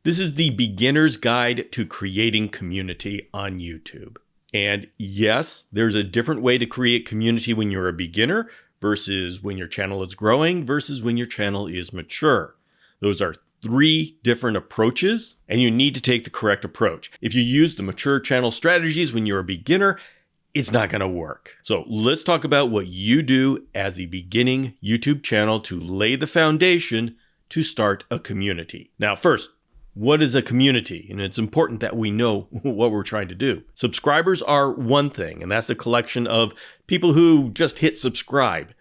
This is the beginner's guide to creating community on YouTube. And yes, there's a different way to create community when you're a beginner versus when your channel is growing versus when your channel is mature. Those are 3 different approaches, and you need to take the correct approach. If you use the mature channel strategies when you're a beginner, it's not going to work. So let's talk about what you do as a beginning YouTube channel to lay the foundation to start a community. Now, first, what is a community? And it's important that we know what we're trying to do. Subscribers are one thing, and that's a collection of people who just hit subscribe.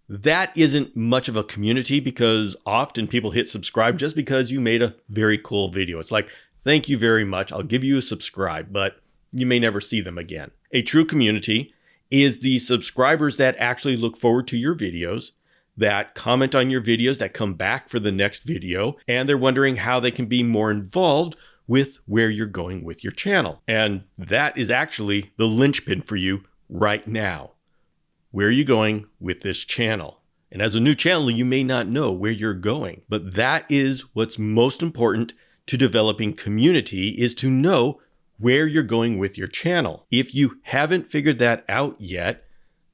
That isn't much of a community because often people hit subscribe just because you made a very cool video. It's like, thank you very much. I'll give you a subscribe, but you may never see them again. A true community is the subscribers that actually look forward to your videos, that comment on your videos, that come back for the next video, and they're wondering how they can be more involved with where you're going with your channel. And that is actually the linchpin for you right now. Where are you going with this channel? And as a new channel, you may not know where you're going, but that is what's most important to developing community, is to know where you're going with your channel. If you haven't figured that out yet,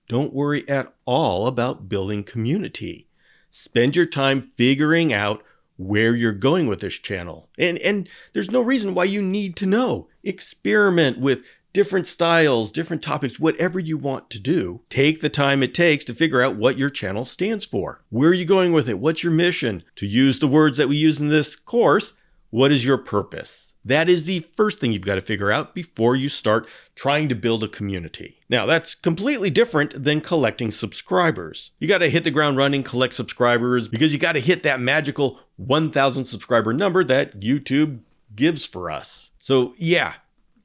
don't worry at all about building community. Spend your time figuring out where you're going with this channel. And there's no reason why you need to know. Experiment with different styles, different topics, whatever you want to do. Take the time it takes to figure out what your channel stands for. Where are you going with it? What's your mission? To use the words that we use in this course, what is your purpose? That is the first thing you've got to figure out before you start trying to build a community. Now, that's completely different than collecting subscribers. You got to hit the ground running, collect subscribers, because you got to hit that magical 1,000 subscriber number that YouTube gives for us. So yeah,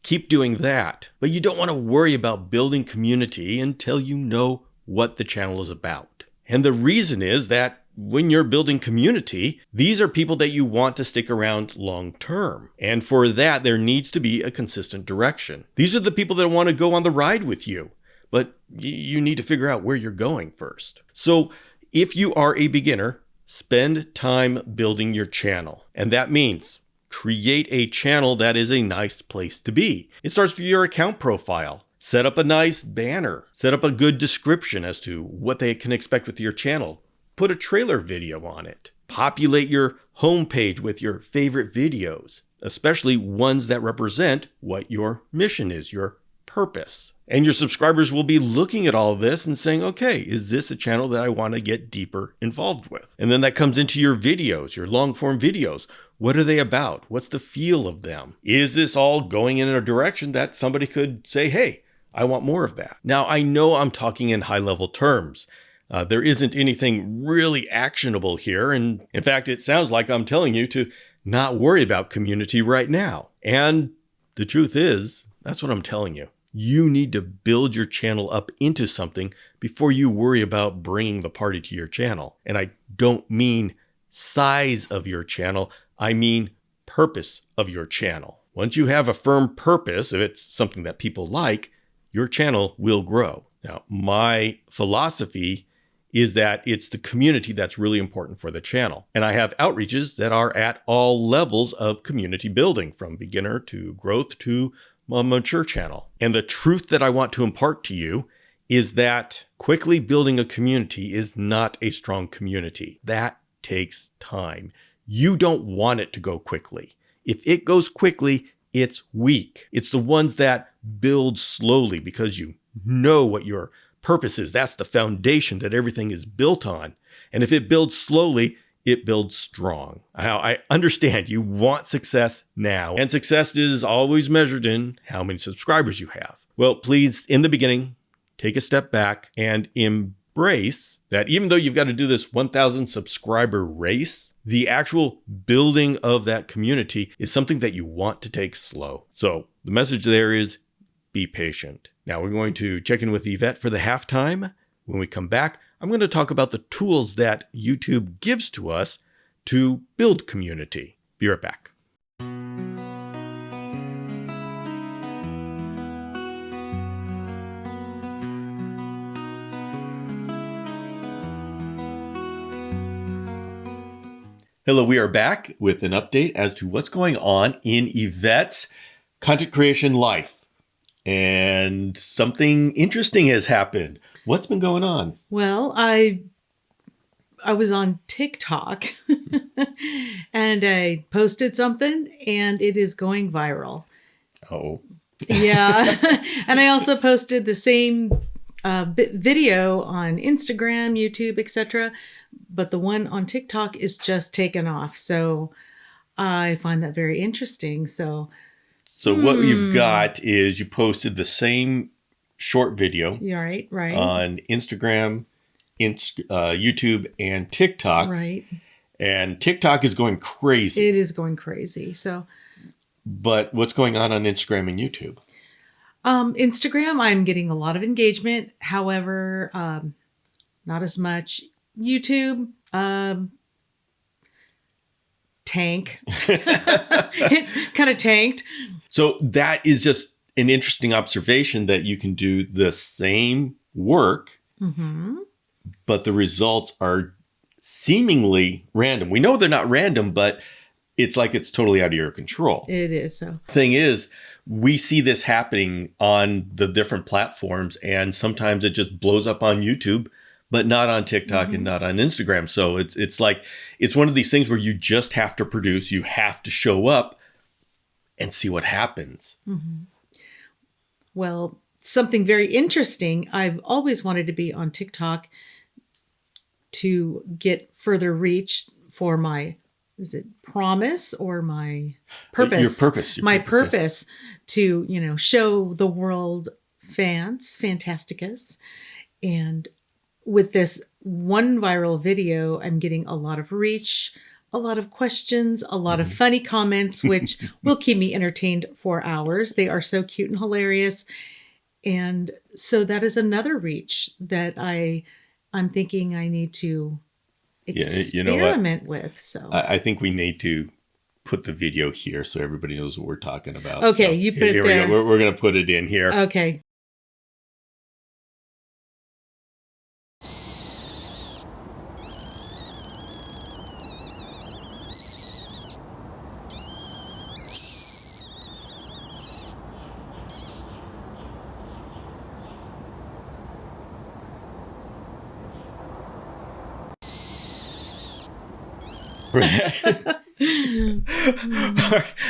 keep doing that. But you don't want to worry about building community until you know what the channel is about. And the reason is that when you're building community, these are people that you want to stick around long term. And for that, there needs to be a consistent direction. These are the people that want to go on the ride with you, but you need to figure out where you're going first. So if you are a beginner, spend time building your channel. And that means create a channel that is a nice place to be. It starts with your account profile. Set up a nice banner. Set up a good description as to what they can expect with your channel. Put a trailer video on it. Populate your homepage with your favorite videos, especially ones that represent what your mission is, your purpose. And your subscribers will be looking at all of this and saying, okay, is this a channel that I want to get deeper involved with? And then that comes into your videos, your long form videos. What are they about? What's the feel of them? Is this all going in a direction that somebody could say, hey, I want more of that? Now, I know I'm talking in high level terms. There isn't anything really actionable here. And in fact, it sounds like I'm telling you to not worry about community right now. And the truth is, that's what I'm telling you. You need to build your channel up into something before you worry about bringing the party to your channel. And I don't mean size of your channel. I mean purpose of your channel. Once you have a firm purpose, if it's something that people like, your channel will grow. Now, my philosophy is that it's the community that's really important for the channel. And I have outreaches that are at all levels of community building, from beginner to growth to a mature channel. And the truth that I want to impart to you is that quickly building a community is not a strong community. That takes time. You don't want it to go quickly. If it goes quickly, it's weak. It's the ones that build slowly because you know what your purpose is. That's the foundation that everything is built on. And if it builds slowly, it builds strong. Now, I understand you want success now, and success is always measured in how many subscribers you have. Well, please, in the beginning, take a step back and embrace that even though you've got to do this 1,000 subscriber race, the actual building of that community is something that you want to take slow. So the message there is be patient. Now we're going to check in with Yvette for the halftime. When we come back, I'm going to talk about the tools that YouTube gives to us to build community. Be right back. Hello, we are back with an update as to what's going on in Yvette's content creation life. And something interesting has happened. What's been going on? Well, I was on TikTok and I posted something and it is going viral. Oh, Yeah. And I also posted the same video on Instagram, YouTube, etc. But the one on TikTok is just taken off. So I find that very interesting. So what you've got is you posted the same short video you're right. on Instagram, YouTube, and TikTok. Right. And TikTok is going crazy. It is going crazy. So, but what's going on Instagram and YouTube? Instagram, I'm getting a lot of engagement. However, not as much. YouTube, tank. It kind of tanked. So that is just an interesting observation that you can do the same work, but the results are seemingly random. We know they're not random, but it's like it's totally out of your control. It is. So thing is, we see this happening on the different platforms, and sometimes it just blows up on YouTube, but not on TikTok and not on Instagram. So it's like, it's one of these things where you just have to produce, you have to show up and see what happens. Well, something very interesting. I've always wanted to be on TikTok to get further reach for my, is it promise or my purpose? Your purpose. My purpose to, show the world fans, Fantasticus. And with this one viral video, I'm getting a lot of reach, a lot of questions, a lot of funny comments, which will keep me entertained for hours. They are so cute and hilarious. And so that is another reach that I'm thinking I need to experiment with. So I think we need to put the video here so everybody knows what we're talking about. Okay, so you put it there. We're going to put it in here. Okay.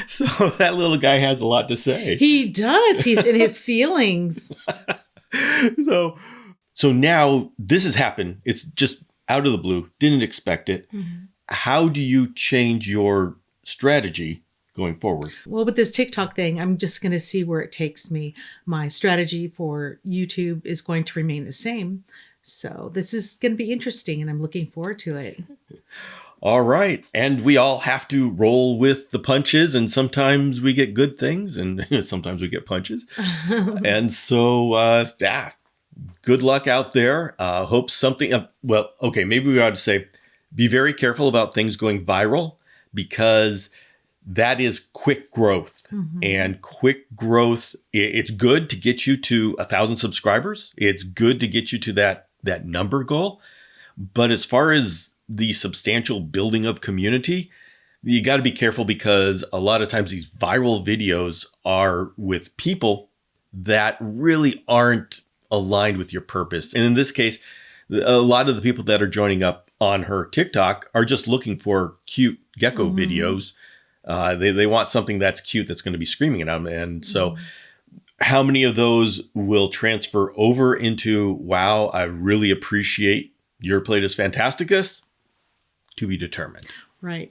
So that little guy has a lot to say. He does. He's in his feelings. So now this has happened. It's just out of the blue. Didn't expect it. How do you change your strategy going forward? Well, with this TikTok thing, I'm just going to see where it takes me. My strategy for YouTube is going to remain the same. So this is going to be interesting and I'm looking forward to it. All right. And we all have to roll with the punches. And sometimes we get good things and sometimes we get punches. And so, good luck out there. Hope something, maybe we ought to say, be very careful about things going viral because that is quick growth. And quick growth, it's good to get you to 1,000 subscribers. It's good to get you to that number goal. But as far as the substantial building of community, you got to be careful because a lot of times these viral videos are with people that really aren't aligned with your purpose. And in this case, a lot of the people that are joining up on her TikTok are just looking for cute gecko videos. They want something that's cute that's going to be screaming at them. And so how many of those will transfer over into, wow, I really appreciate your Playtus Fantasticus? To be determined. Right.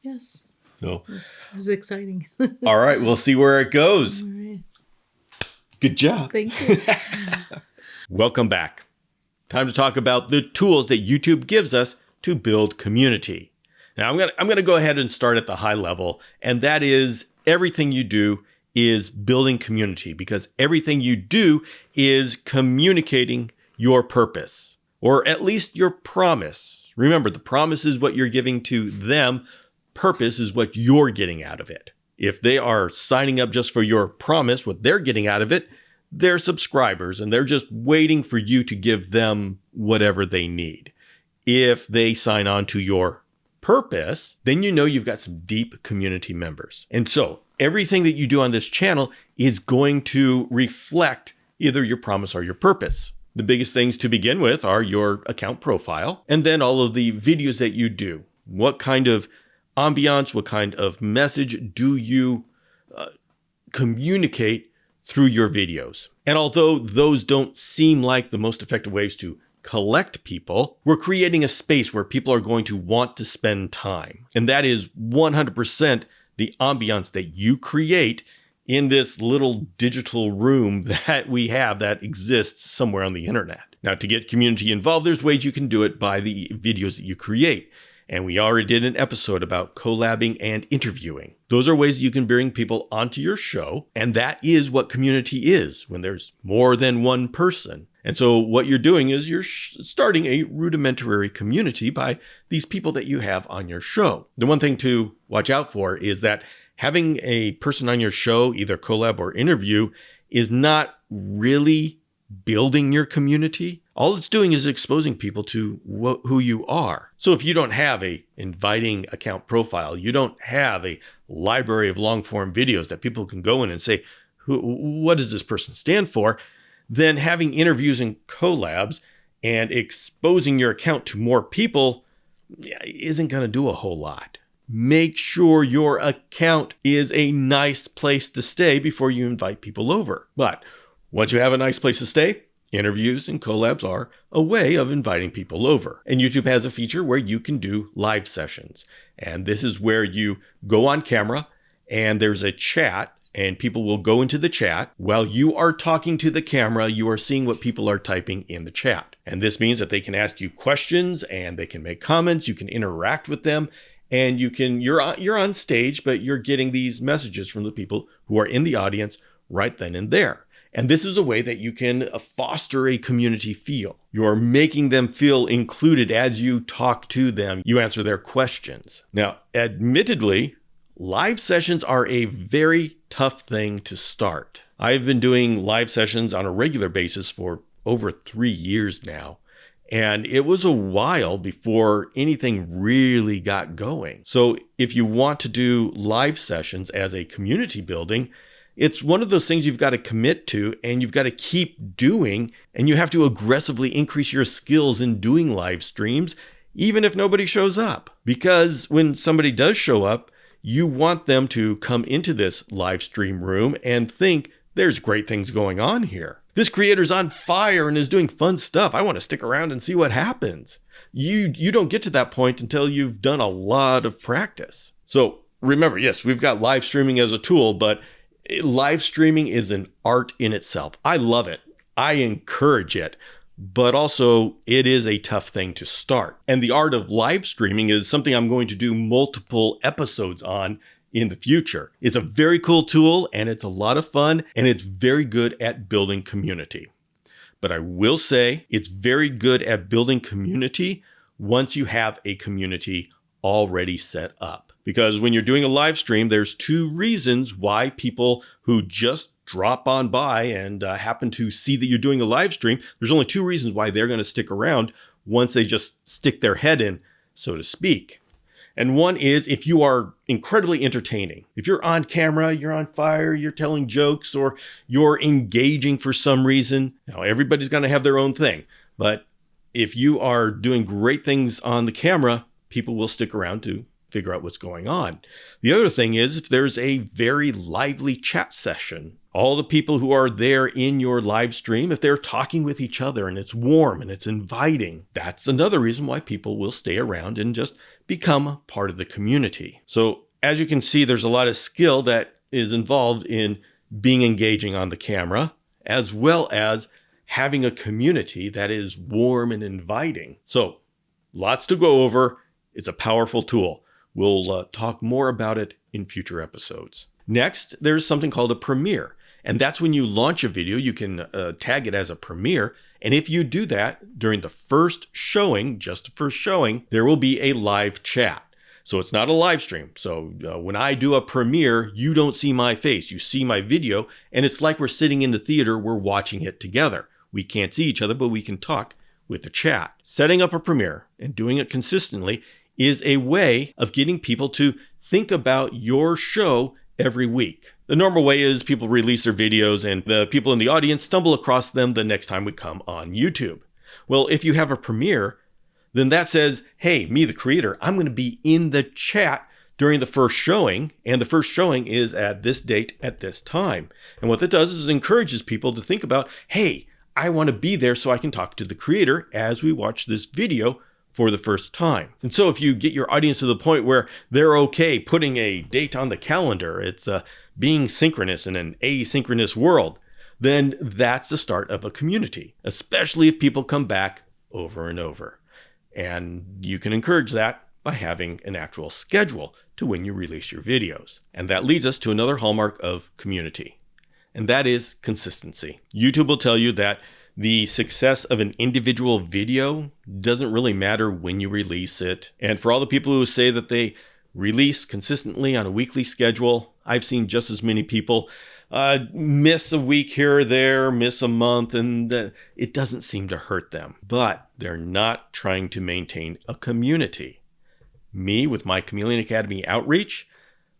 Yes. So this is exciting. All right. We'll see where it goes. All right. Good job. Thank you. Welcome back. Time to talk about the tools that YouTube gives us to build community. Now, I'm gonna go ahead and start at the high level, and that is everything you do is building community because everything you do is communicating your purpose, or at least your promise. Remember, the promise is what you're giving to them. Purpose is what you're getting out of it. If they are signing up just for your promise, what they're getting out of it, they're subscribers and they're just waiting for you to give them whatever they need. If they sign on to your purpose, then you know you've got some deep community members. And so everything that you do on this channel is going to reflect either your promise or your purpose. The biggest things to begin with are your account profile, and then all of the videos that you do. What kind of ambiance, what kind of message do you communicate through your videos? And although those don't seem like the most effective ways to collect people, we're creating a space where people are going to want to spend time. And that is 100% the ambiance that you create in this little digital room that we have that exists somewhere on the internet. Now, to get community involved, there's ways you can do it by the videos that you create. And we already did an episode about collabing and interviewing. Those are ways you can bring people onto your show. And that is what community is when there's more than one person. And so what you're doing is you're starting a rudimentary community by these people that you have on your show. The one thing to watch out for is that having a person on your show, either collab or interview, is not really building your community. All it's doing is exposing people to who you are. So if you don't have a inviting account profile, you don't have a library of long form videos that people can go in and say, what does this person stand for? Then having interviews and collabs and exposing your account to more people isn't going to do a whole lot. Make sure your account is a nice place to stay before you invite people over. But once you have a nice place to stay, interviews and collabs are a way of inviting people over. And YouTube has a feature where you can do live sessions. And this is where you go on camera and there's a chat and people will go into the chat. While you are talking to the camera, you are seeing what people are typing in the chat. And this means that they can ask you questions and they can make comments. You can interact with them. And you're on stage, but you're getting these messages from the people who are in the audience right then and there. And this is a way that you can foster a community feel. You're making them feel included as you talk to them. You answer their questions. Now, admittedly, live sessions are a very tough thing to start. I've been doing live sessions on a regular basis for over 3 years now. And it was a while before anything really got going. So if you want to do live sessions as a community building, it's one of those things you've got to commit to and you've got to keep doing. And you have to aggressively increase your skills in doing live streams, even if nobody shows up. Because when somebody does show up, you want them to come into this live stream room and think, there's great things going on here. This creator's on fire and is doing fun stuff. I want to stick around and see what happens. You don't get to that point until you've done a lot of practice. So remember, yes, we've got live streaming as a tool, but live streaming is an art in itself. I love it. I encourage it. But also, it is a tough thing to start. And the art of live streaming is something I'm going to do multiple episodes on in the future. It's a very cool tool and it's a lot of fun and it's very good at building community. But I will say it's very good at building community once you have a community already set up. Because when you're doing a live stream, there's 2 reasons why people who just drop on by and happen to see that you're doing a live stream, there's only 2 reasons why they're going to stick around once they just stick their head in, so to speak. And one is if you are incredibly entertaining. If you're on camera, you're on fire, you're telling jokes, or you're engaging for some reason. Now, everybody's going to have their own thing. But if you are doing great things on the camera, people will stick around to figure out what's going on. The other thing is if there's a very lively chat session, all the people who are there in your live stream, if they're talking with each other and it's warm and it's inviting, that's another reason why people will stay around and just become part of the community. So as you can see, there's a lot of skill that is involved in being engaging on the camera, as well as having a community that is warm and inviting. So lots to go over. It's a powerful tool. We'll talk more about it in future episodes. Next, there's something called a premiere. And that's when you launch a video, you can tag it as a premiere. And if you do that during the first showing, just the first showing, there will be a live chat. So it's not a live stream. So when I do a premiere, you don't see my face. You see my video. And it's like we're sitting in the theater, we're watching it together. We can't see each other, but we can talk with the chat. Setting up a premiere and doing it consistently is a way of getting people to think about your show every week. The normal way is people release their videos and the people in the audience stumble across them the next time we come on YouTube. Well, if you have a premiere, then that says, hey, me, the creator, I'm going to be in the chat during the first showing, and the first showing is at this date at this time. And what that does is it encourages people to think about, hey, I want to be there so I can talk to the creator as we watch this video for the first time. And so if you get your audience to the point where they're okay putting a date on the calendar, it's being synchronous in an asynchronous world, then that's the start of a community, especially if people come back over and over. And you can encourage that by having an actual schedule to when you release your videos. And that leads us to another hallmark of community, and that is consistency. YouTube will tell you that the success of an individual video doesn't really matter when you release it. And for all the people who say that they release consistently on a weekly schedule, I've seen just as many people miss a week here or there, miss a month, and it doesn't seem to hurt them. But they're not trying to maintain a community. Me, with my Chameleon Academy outreach,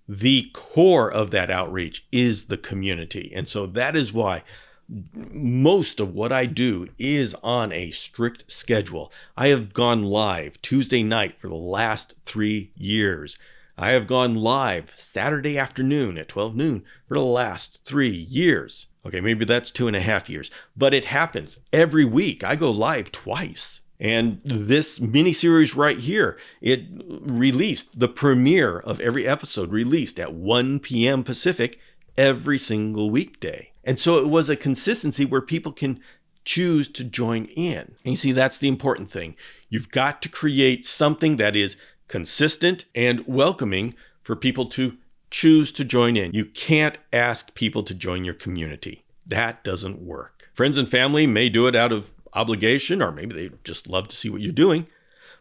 the core of that outreach is the community. And so that is why most of what I do is on a strict schedule. I have gone live Tuesday night for the last 3 years. I have gone live Saturday afternoon at 12 noon for the last 3 years. Okay, maybe that's 2.5 years, but it happens every week. I go live twice. And this mini series right here, it released, the premiere of every episode released at 1 p.m. Pacific every single weekday. And so it was a consistency where people can choose to join in. And you see, that's the important thing. You've got to create something that is consistent and welcoming for people to choose to join in. You can't ask people to join your community. That doesn't work. Friends and family may do it out of obligation, or maybe they just love to see what you're doing.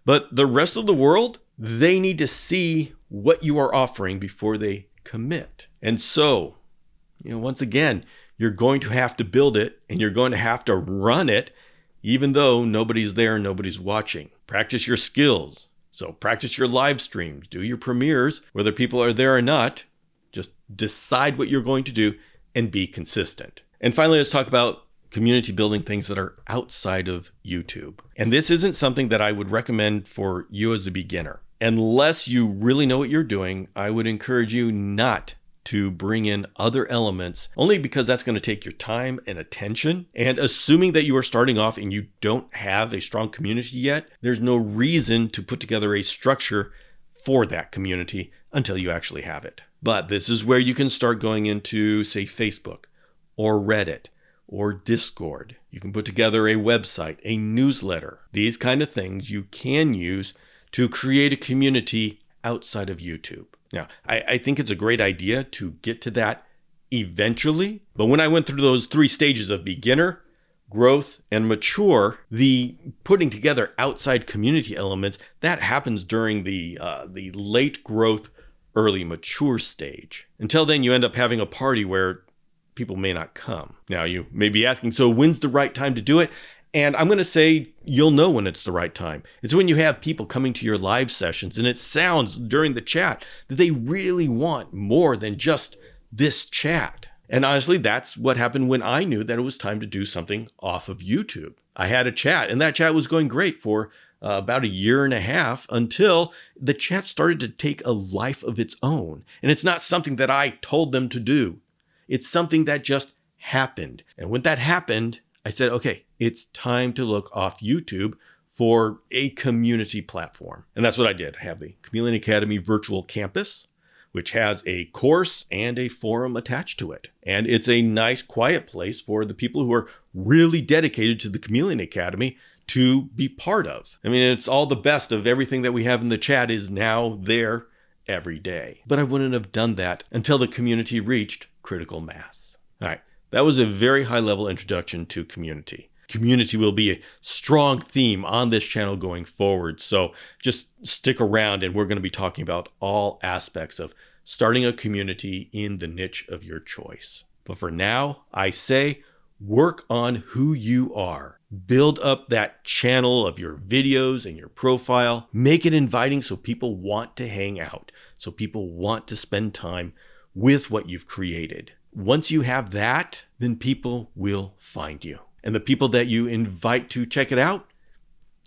But the rest of the world, they need to see what you are offering before they commit. And so, once again, you're going to have to build it and you're going to have to run it, even though nobody's there, nobody's watching. Practice your skills. So practice your live streams, do your premieres, whether people are there or not. Just decide what you're going to do and be consistent. And finally, let's talk about community building things that are outside of YouTube. And this isn't something that I would recommend for you as a beginner. Unless you really know what you're doing, I would encourage you not to bring in other elements, only because that's going to take your time and attention. And assuming that you are starting off and you don't have a strong community yet, there's no reason to put together a structure for that community until you actually have it. But this is where you can start going into, say, Facebook or Reddit or Discord. You can put together a website, a newsletter. These kind of things you can use to create a community outside of YouTube. Now, I think it's a great idea to get to that eventually. But when I went through those 3 stages of beginner, growth, and mature, the putting together outside community elements, that happens during the late growth, early mature stage. Until then, you end up having a party where people may not come. Now, you may be asking, so when's the right time to do it? And I'm going to say you'll know when it's the right time. It's when you have people coming to your live sessions and it sounds during the chat that they really want more than just this chat. And honestly, that's what happened when I knew that it was time to do something off of YouTube. I had a chat and that chat was going great for about 1.5 years until the chat started to take a life of its own. And it's not something that I told them to do. It's something that just happened. And when that happened, I said, okay, it's time to look off YouTube for a community platform. And that's what I did. I have the Chameleon Academy Virtual Campus, which has a course and a forum attached to it. And it's a nice, quiet place for the people who are really dedicated to the Chameleon Academy to be part of. I mean, it's all the best of everything that we have in the chat is now there every day. But I wouldn't have done that until the community reached critical mass. All right. That was a very high-level introduction to community. Community will be a strong theme on this channel going forward, so just stick around and we're going to be talking about all aspects of starting a community in the niche of your choice. But for now, I say Work on who you are. Build up that channel of your videos and your profile. Make it inviting so people want to hang out, so people want to spend time with what you've created. Once you have that, then people will find you. And the people that you invite to check it out,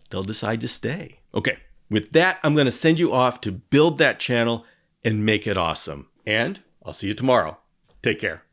they'll decide to stay. Okay, with that, I'm going to send you off to build that channel and make it awesome. And I'll see you tomorrow. Take care.